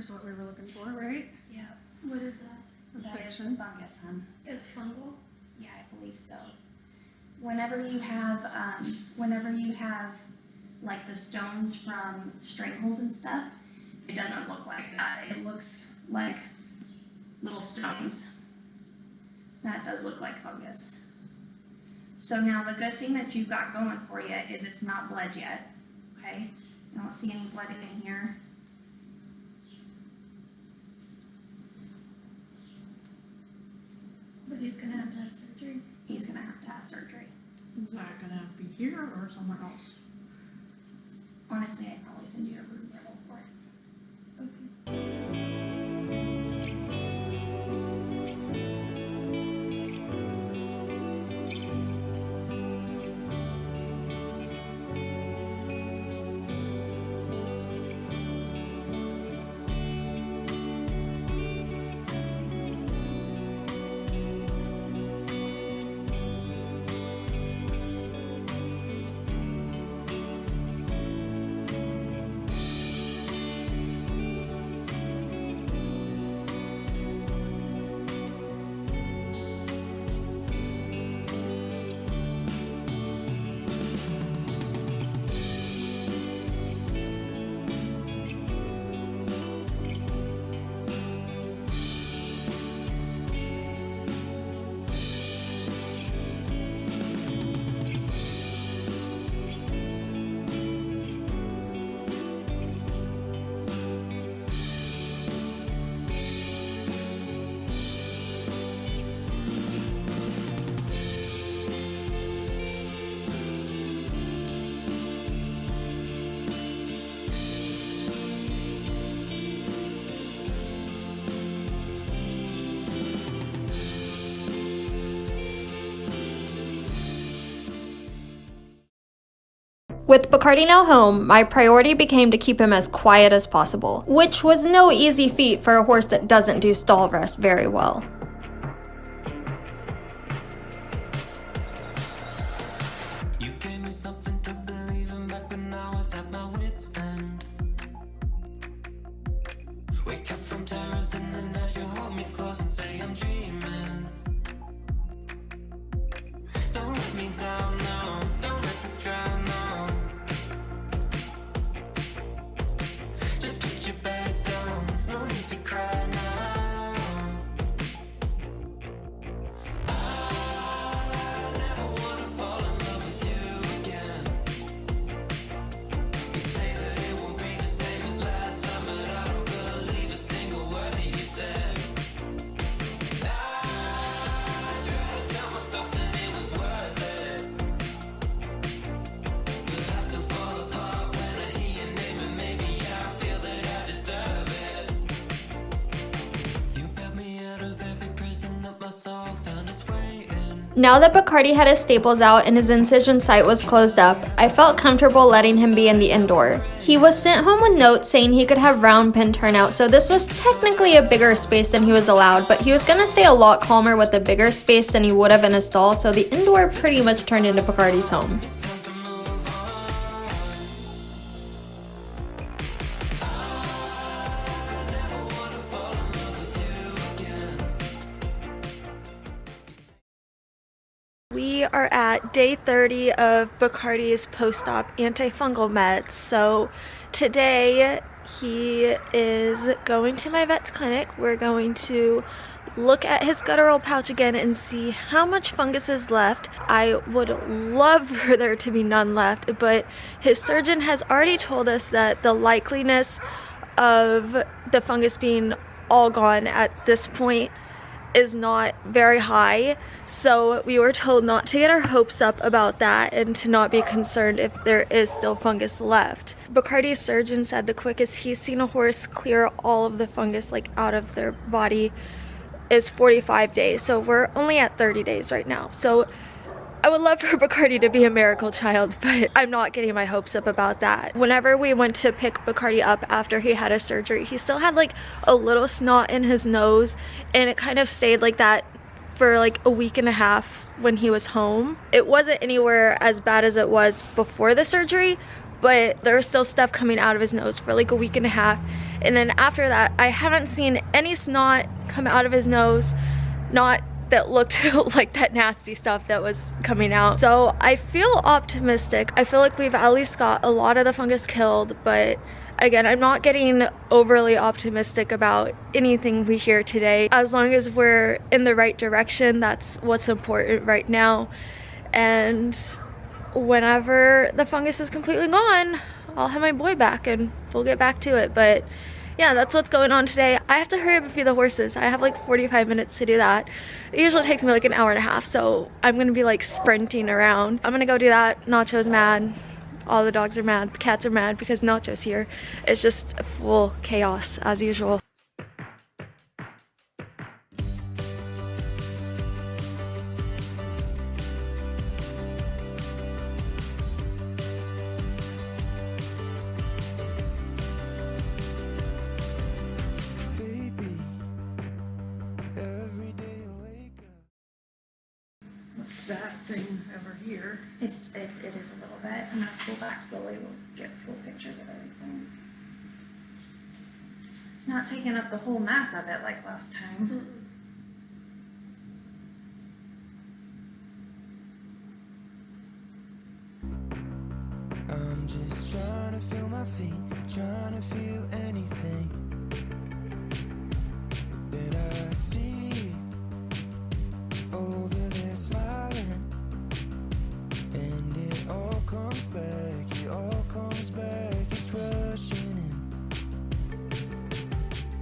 is what we were looking for, right? Yeah. What is that? That is fungus, hun. It's fungal? Yeah, I believe so. Whenever you have like the stones from strangles and stuff, it doesn't look like that. It looks like little stones. That does look like fungus. So now the good thing that you've got going for you is it's not bled yet, okay? I don't see any blood in here. But he's gonna have to have surgery. He's gonna have to have surgery. Is that gonna be here or somewhere else? Honestly, I'd probably send you to room level for it. Okay. With Bacardi now home, my priority became to keep him as quiet as possible, which was no easy feat for a horse that doesn't do stall rest very well. You gave me something to believe in back when I was at my wit's end. Wake up from terrors in the night, you hold me close and say I'm dreaming. Don't let me down, no, don't let this drown, no. Just put your bags down, no need to cry now. I never wanna fall in love with you again. You say that it won't be the same as last time, but I don't believe a single word that you said. I try to tell myself that it was worth it, but I still fall apart when I hear your name, and maybe I feel that I deserve it. You bailed me out of every prison that my soul found its way in. Now that Bacardi had his staples out and his incision site was closed up, I felt comfortable letting him be in the indoor. He was sent home with notes saying he could have round pen turnout, so this was technically a bigger space than he was allowed, but he was gonna stay a lot calmer with a bigger space than he would have in a stall, so the indoor pretty much turned into Bacardi's home. It's time to move on. I never wanna fall in love with you again. We are at day 30 of Bacardi's post-op antifungal meds. So today he is going to my vet's clinic. We're going to look at his guttural pouch again and see how much fungus is left. I would love for there to be none left, but his surgeon has already told us that the likeliness of the fungus being all gone at this point is not very high, so we were told not to get our hopes up about that and to not be concerned if there is still fungus left. Bacardi's surgeon said the quickest he's seen a horse clear all of the fungus like out of their body is 45 days, so we're only at 30 days right now. So I would love for Bacardi to be a miracle child, but I'm not getting my hopes up about that. Whenever we went to pick Bacardi up after he had his surgery, he still had like a little snot in his nose, and it kind of stayed like that for like a week and a half when he was home. It wasn't anywhere as bad as it was before the surgery, but there was still stuff coming out of his nose for like a week and a half. And then after that, I haven't seen any snot come out of his nose, not that looked like that nasty stuff that was coming out. So I feel optimistic. I feel like we've at least got a lot of the fungus killed, but again, I'm not getting overly optimistic about anything we hear today. As long as we're in the right direction, that's what's important right now. And whenever the fungus is completely gone, I'll have my boy back and we'll get back to it. But yeah, that's what's going on today. I have to hurry up and feed the horses. I have like 45 minutes to do that. It usually takes me like an hour and a half, so I'm gonna be like sprinting around. I'm gonna go do that. Nacho's mad. All the dogs are mad. The cats are mad because Nacho's here. It's just full chaos as usual. What's that thing over here? It is a little bit, and I'll go back slowly. We'll get full pictures of everything. It's not taking up the whole mass of it like last time. I'm just trying to feel my feet, trying to feel anything. Then I see you over there smiling, and it all comes back, it all comes back, it's rushing in.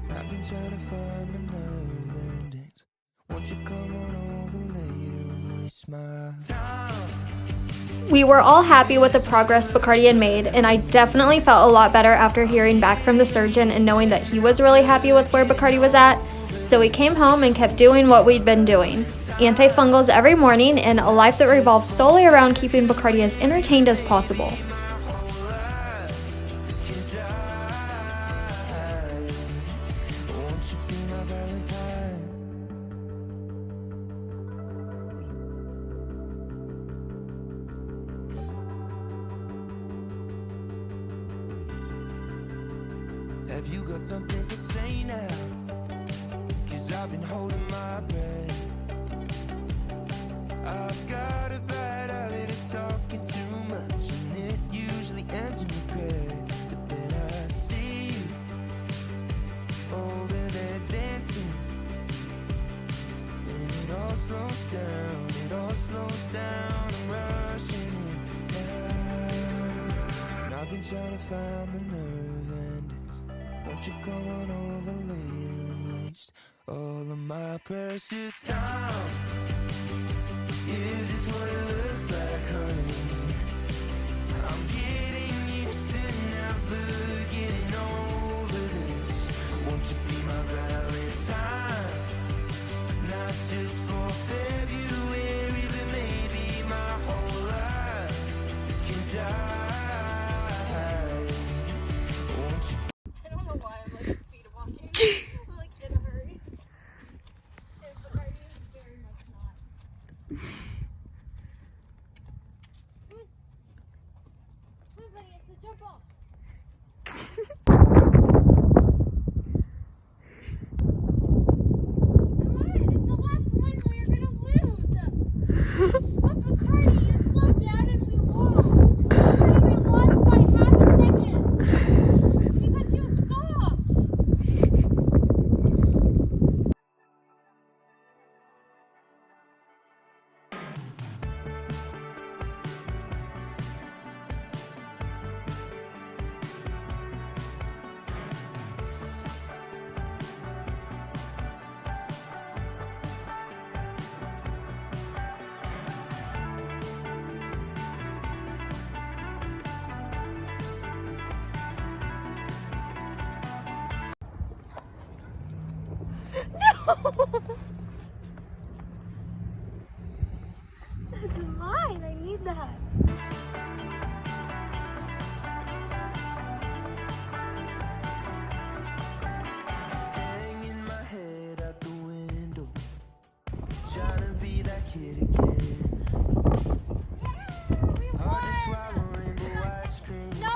I've been trying to find my nerve endings. Won't you come on over later and waste my time? We were all happy with the progress Bacardi had made, and I definitely felt a lot better after hearing back from the surgeon and knowing that he was really happy with where Bacardi was at. So we came home and kept doing what we'd been doing. Antifungals every morning and a life that revolves solely around keeping Bacardi as entertained as possible. Have you got something to say now? 'Cause I've been holding my breath. I've got a bad habit of talking too much, and it usually ends in regret. But then I see you over there dancing, and it all slows down, it all slows down, I'm rushing in now. And I've been trying to find my nerve endings. Won't you come on over later and waste all of my precious time? Is this what it looks like, honey? I'm getting used to never getting over this. Won't you be my Valentine? Not just for February, but maybe my whole life. 'Cause won't you I don't know why I'm like speed walking. I'm like in a hurry. And Bacardi is very much not. Come on, buddy, it's a jump off. Come on, it's the last one we're gonna lose. But Bacardi, you slowed down and we lost. Bacardi, we lost by half a second. Because you stopped. This is mine. I need that. hanging my head out the window, trying to be that kid again. Yeah, we Hard to won. swallow rainbow ice cream. No,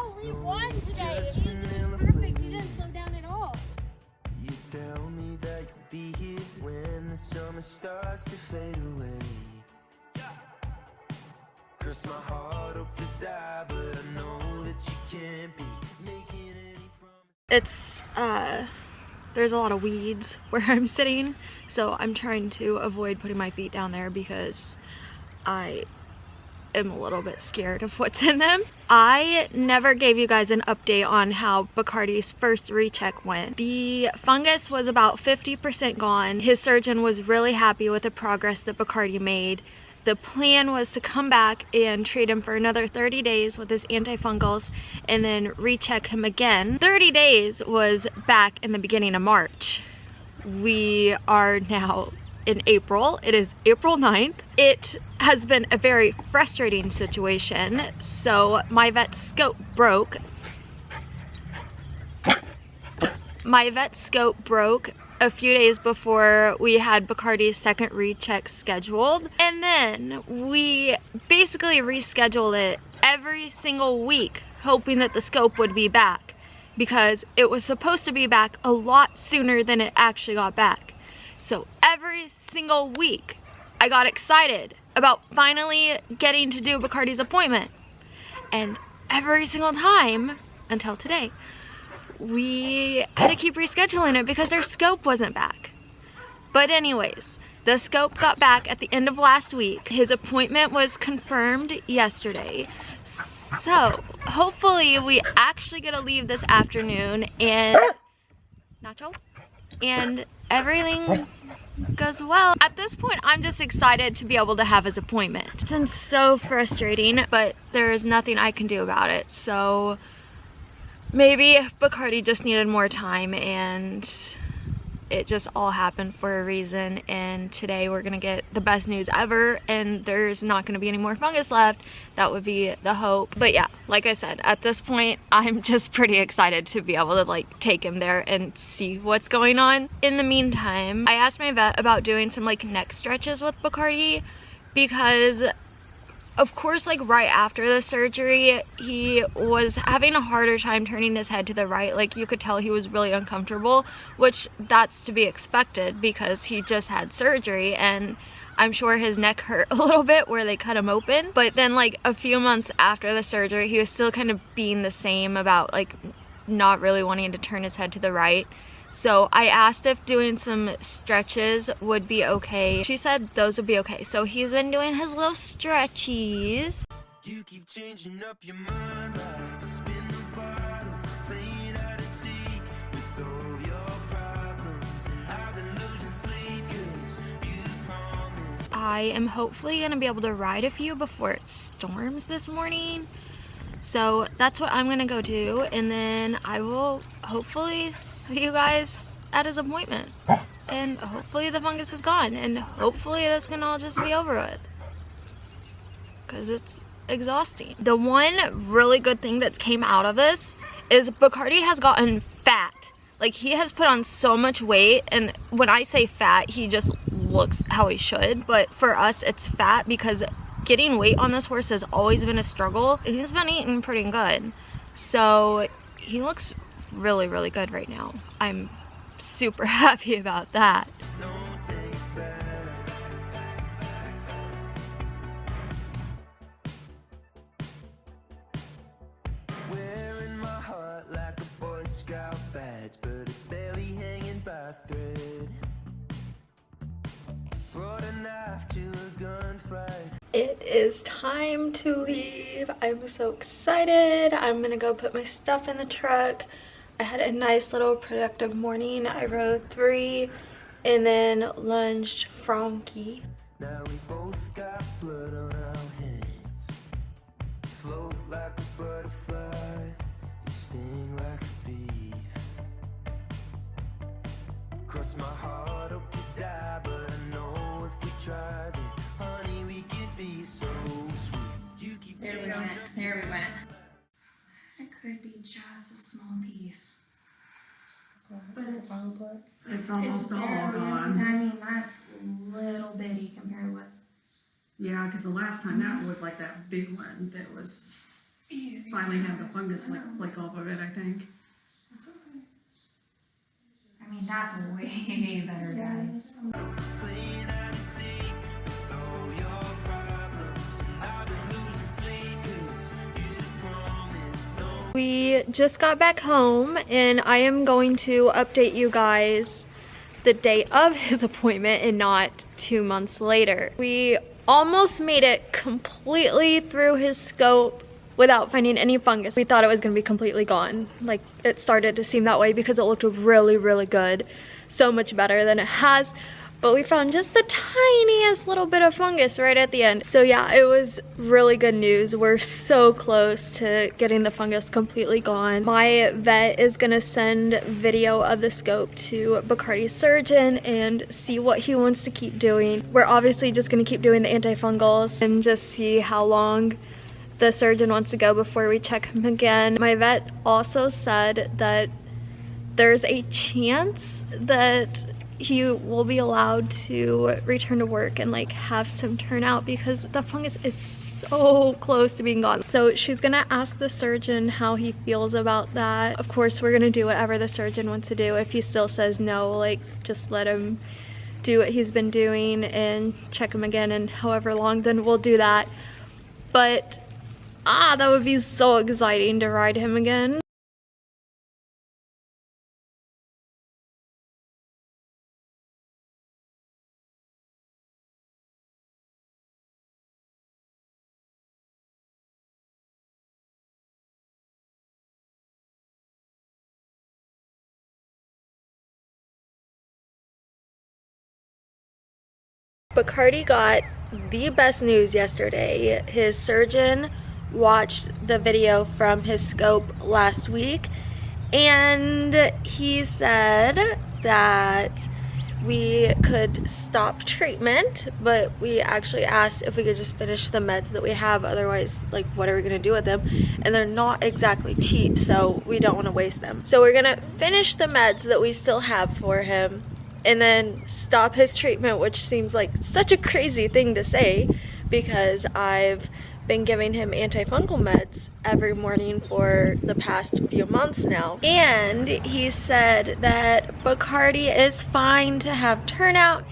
starts to fade away. Cross my heart up to die, but I know that you can't be making any promises. It's, there's a lot of weeds where I'm sitting, so I'm trying to avoid putting my feet down there because I am a little bit scared of what's in them. I never gave you guys an update on how Bacardi's first recheck went. The fungus was about 50% gone. His surgeon was really happy with the progress that Bacardi made. The plan was to come back and treat him for another 30 days with his antifungals and then recheck him again. 30 days was back in the beginning of March. We are now in April. It is April 9th. It has been a very frustrating situation. So my vet's scope broke. My vet's scope broke a few days before we had Bacardi's second recheck scheduled, and then we basically rescheduled it every single week hoping that the scope would be back because it was supposed to be back a lot sooner than it actually got back. So every single week I got excited about finally getting to do Bacardi's appointment, and every single time until today we had to keep rescheduling it because their scope wasn't back. But anyways, the scope got back at the end of last week. His appointment was confirmed yesterday. So hopefully we actually get to leave this afternoon and Nacho and everything goes well. At this point, I'm just excited to be able to have his appointment. It's been so frustrating, but there's nothing I can do about it. So maybe Bacardi just needed more time and it just all happened for a reason, and today we're gonna get the best news ever and there's not gonna be any more fungus left. That would be the hope. But yeah, like I said, at this point I'm just pretty excited to be able to like take him there and see what's going on. In the meantime, I asked my vet about doing some like neck stretches with Bacardi because of course, like right after the surgery, he was having a harder time turning his head to the right. Like you could tell he was really uncomfortable, which that's to be expected because he just had surgery, and I'm sure his neck hurt a little bit where they cut him open. But then like a few months after the surgery, he was still kind of being the same about like not really wanting to turn his head to the right. So I asked if doing some stretches would be okay. She said those would be okay. So he's been doing his little stretchies. You keep changing up your mind like a spin the bottle, playing hide and seek with all your problems, and I've been losing sleep 'cause you promised. I am hopefully gonna be able to ride a few before it storms this morning. So that's what I'm gonna go do, and then I will hopefully see you guys at his appointment. And hopefully the fungus is gone, and hopefully this can all just be over with. Because it's exhausting. The one really good thing that's came out of this is Bacardi has gotten fat. Like he has put on so much weight, and when I say fat, he just looks how he should. But for us, it's fat because getting weight on this horse has always been a struggle. He's been eating pretty good. So he looks really, really good right now. I'm super happy about that. Don't take back. Wearing my heart like a Boy Scout badge, but it's barely hanging by a thread. Brought a knife to a gunfight. It is time to leave. I'm so excited. I'm gonna go put my stuff in the truck. I had a nice little productive morning. I rode 3 and then lunged Frankie. Now we both got blood on our hands. Float like a butterfly, you sting like a bee. Cross my heart up to die, but I know if we tried it, honey, we could be so sweet. You keep There we changing went. up. There we went. It could be just a small piece. But it's It's almost all barely- gone. I mean, that's little bitty compared with Yeah, because the last time that was like that big one that was finally had the fungus like off of it, I think. That's okay. I I mean, that's way better, guys. Clean out the sea, slow your problems. I've been losing sleep 'cause you promised no. We just got back home and I am going to update you guys the day of his appointment and not 2 months later. We almost made it completely through his scope without finding any fungus. We thought it was gonna be completely gone. Like, it started to seem that way because it looked really, really good. So much better than it has. But we found just the tiniest little bit of fungus right at the end. So yeah, it was really good news. We're so close to getting the fungus completely gone. My vet is gonna send video of the scope to Bacardi's surgeon and see what he wants to keep doing. We're obviously just gonna keep doing the antifungals and just see how long the surgeon wants to go before we check him again. My vet also said that there's a chance that he will be allowed to return to work and like have some turnout because the fungus is so close to being gone. So she's gonna ask the surgeon how he feels about that. Of course, we're gonna do whatever the surgeon wants to do. If he still says no, like, just let him do what he's been doing and check him again in however long, then we'll do that. But that would be so exciting to ride him again. Bacardi got the best news yesterday. His surgeon watched the video from his scope last week and he said that we could stop treatment, but we actually asked if we could just finish the meds that we have, otherwise, like, what are we gonna do with them? And they're not exactly cheap, so we don't want to waste them. So we're gonna finish the meds that we still have for him and then stop his treatment, which seems like such a crazy thing to say because I've been giving him antifungal meds every morning for the past few months now. And he said that Bacardi is fine to have turnout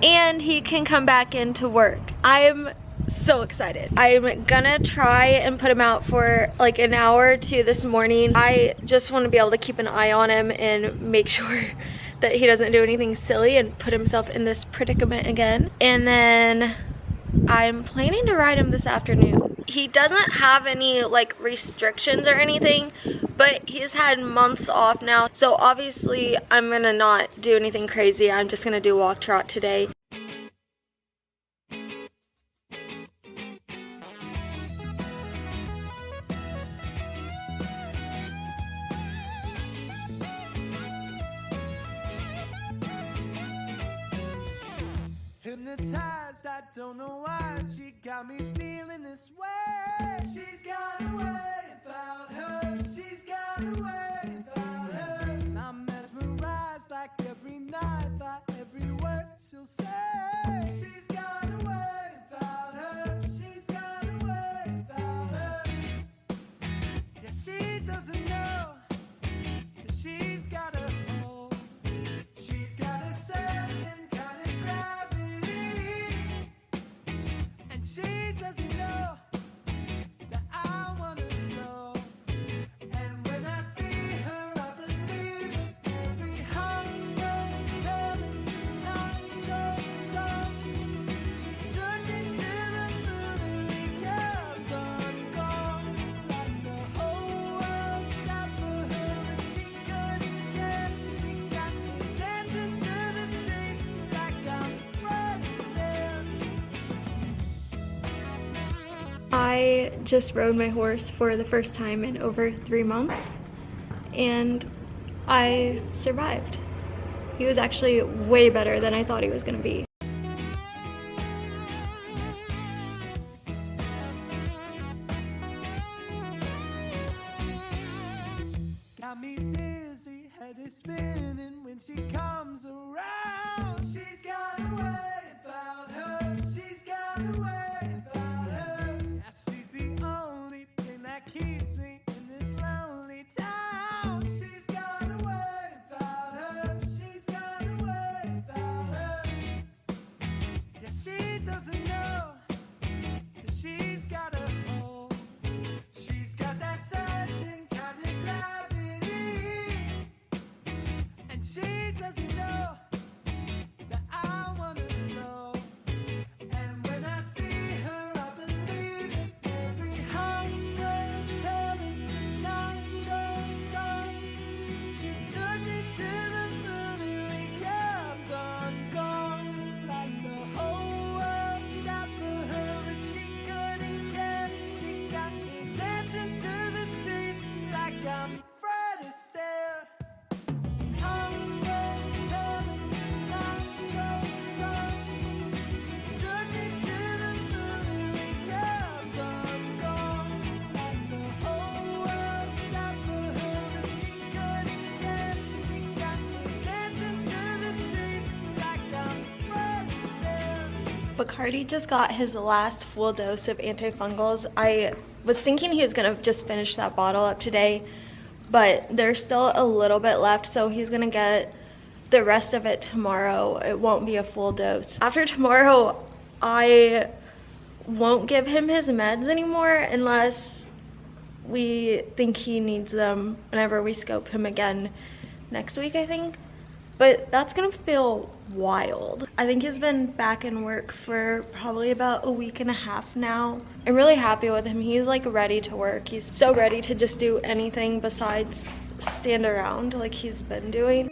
and he can come back into work. I'm so excited. I'm gonna try and put him out for like an hour or two this morning. I just want to be able to keep an eye on him and make sure that he doesn't do anything silly and put himself in this predicament again. And then I'm planning to ride him this afternoon. He doesn't have any like restrictions or anything, but he's had months off now. So obviously I'm gonna not do anything crazy. I'm just gonna do walk trot today. Hypnotized, I don't know why she got me feeling this way. She's got a way about her. She's got a way about her. And I'm mesmerized like every night by every word she'll say. She's got a way about her. She's got a way about her. Yeah, she doesn't know that she's got a hold. She's got a certain kind of gravity. And she doesn't know that I want her so. And when I see her, I believe in every hunger turns to untold song. She took me to the moon and we kept on going. Like the whole world stopped for her and she couldn't get. She got me dancing through the streets like I'm Western. I just rode my horse for the first time in over 3 months and I survived. He was actually way better than I thought he was gonna be. Got me dizzy, head is spinning when she comes around. She's got a way about her. She's got a way about her. Yeah, she's the only thing that keeps me in this lonely town. She's got a way about her. doesn't know that she's got a hole. She's got that certain kind of gravity, and she doesn't know that I wanna slow. And when I see her, I believe in every hunger, talent, Sinatra song. She took me to the moon and we kept on going, like the whole world stopped for her, but she couldn't care. She got me dancing through the streets like I'm Fred Astaire. Hunger, talent, Sinatra song. She took me to the moon and we kept on going, like the whole world stopped for her, but she couldn't care. She got me dancing through the streets like I'm Fred Astaire. Bacardi just got his last full dose of antifungals. I was thinking he was gonna just finish that bottle up today, but there's still a little bit left, so he's gonna get the rest of it tomorrow. It won't be a full dose. After tomorrow, I won't give him his meds anymore unless we think he needs them whenever we scope him again next week, I think. But that's gonna feel wild. I think he's been back in work for probably about a week and a half now. I'm really happy with him. He's like ready to work. He's so ready to just do anything besides stand around like he's been doing.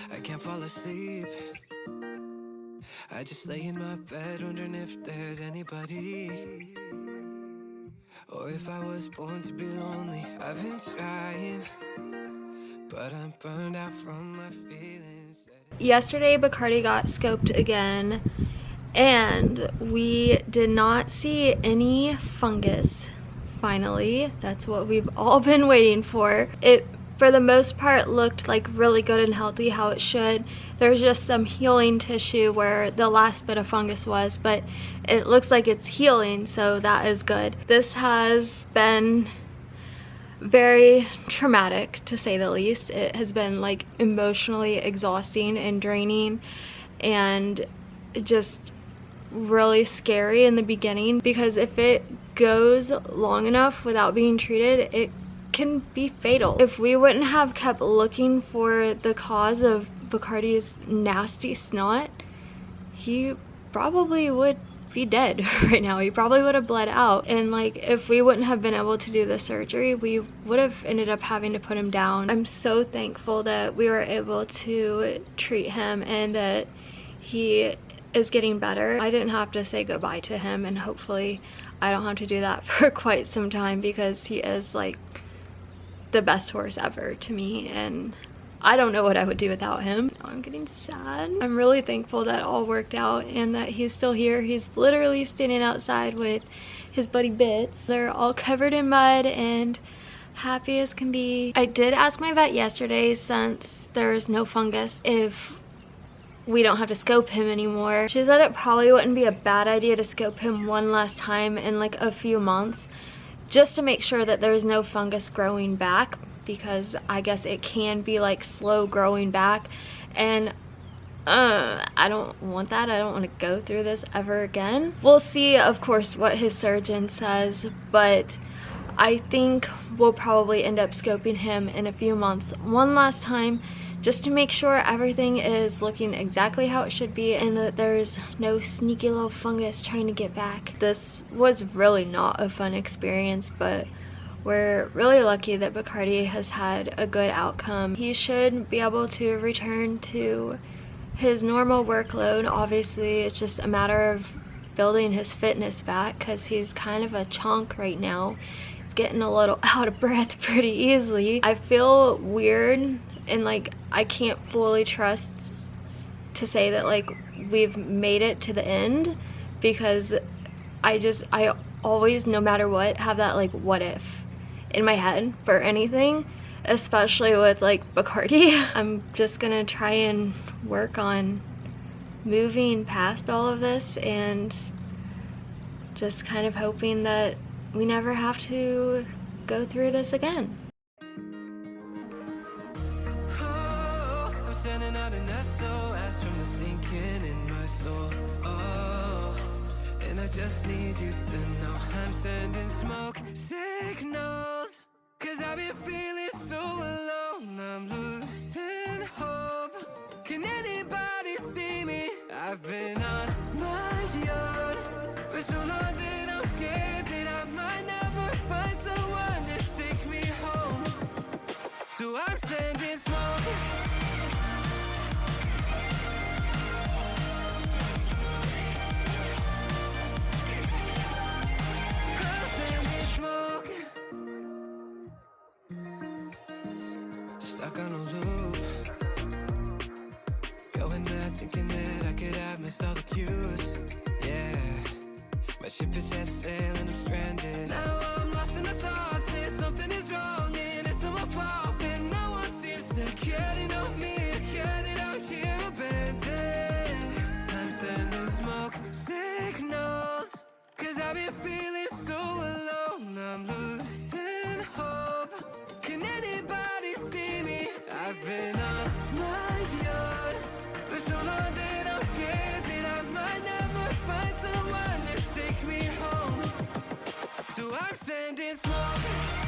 I can't fall asleep. I just lay in my bed wondering if there's anybody, or if I was born to be lonely. I've been trying, but I'm burned out from my feelings. Yesterday, Bacardi got scoped again, and we did not see any fungus. Finally, that's what we've all been waiting for. It, for the most part, looked like really good and healthy, how it should. There's just some healing tissue where the last bit of fungus was, but it looks like it's healing, so that is good. This has been very traumatic, to say the least. It has been like emotionally exhausting and draining, and just really scary in the beginning, because if it goes long enough without being treated, it can be fatal. If we wouldn't have kept looking for the cause of Bacardi's nasty snot, he probably would be dead right now. He probably would have bled out. And like, if we wouldn't have been able to do the surgery, we would have ended up having to put him down. I'm so thankful that we were able to treat him and that he is getting better. I didn't have to say goodbye to him, and hopefully I don't have to do that for quite some time, because he is like the best horse ever to me, and I don't know what I would do without him. I'm getting sad. I'm really thankful that all worked out and that he's still here. He's literally standing outside with his buddy Bits. They're all covered in mud and happy as can be. I did ask my vet yesterday, since there's no fungus, if we don't have to scope him anymore. She said it probably wouldn't be a bad idea to scope him one last time in like a few months, just to make sure that there's no fungus growing back, because I guess it can be like slow growing back, and I don't want that. I don't want to go through this ever again. We'll see, of course, what his surgeon says, but I think we'll probably end up scoping him in a few months one last time, just to make sure everything is looking exactly how it should be and that there's no sneaky little fungus trying to get back. This was really not a fun experience, but we're really lucky that Bacardi has had a good outcome. He should be able to return to his normal workload. Obviously, it's just a matter of building his fitness back, because he's kind of a chunk right now. He's getting a little out of breath pretty easily. I feel weird, and like I can't fully trust to say that like we've made it to the end, because I always, no matter what, have that like what if in my head for anything, especially with like Bacardi. I'm just gonna try and work on moving past all of this and just kind of hoping that we never have to go through this again. sending out an SOS from the sinking in my soul. Oh, and I just need you to know I'm sending smoke signals. Cause I've been feeling so alone, I'm losing hope. Can anybody see me? I've been on my own for so long that I'm scared that I might never find someone to take me home. So I'm sending smoke. I'm sending smoke. Stuck on a loop, going mad thinking that I could have missed all the cues. Yeah, my ship is set sail and I'm stranded. Now I'm lost in the thought that something is wrong and it's not my fault that no one seems to care to know me. Care that I'm here abandoned. I'm sending smoke signals. Cause I've been feeling so alone, I'm losing hope. Can anybody see me? I've been on my own for so long that I'm scared that I might never find someone to take me home. So I'm sending smoke.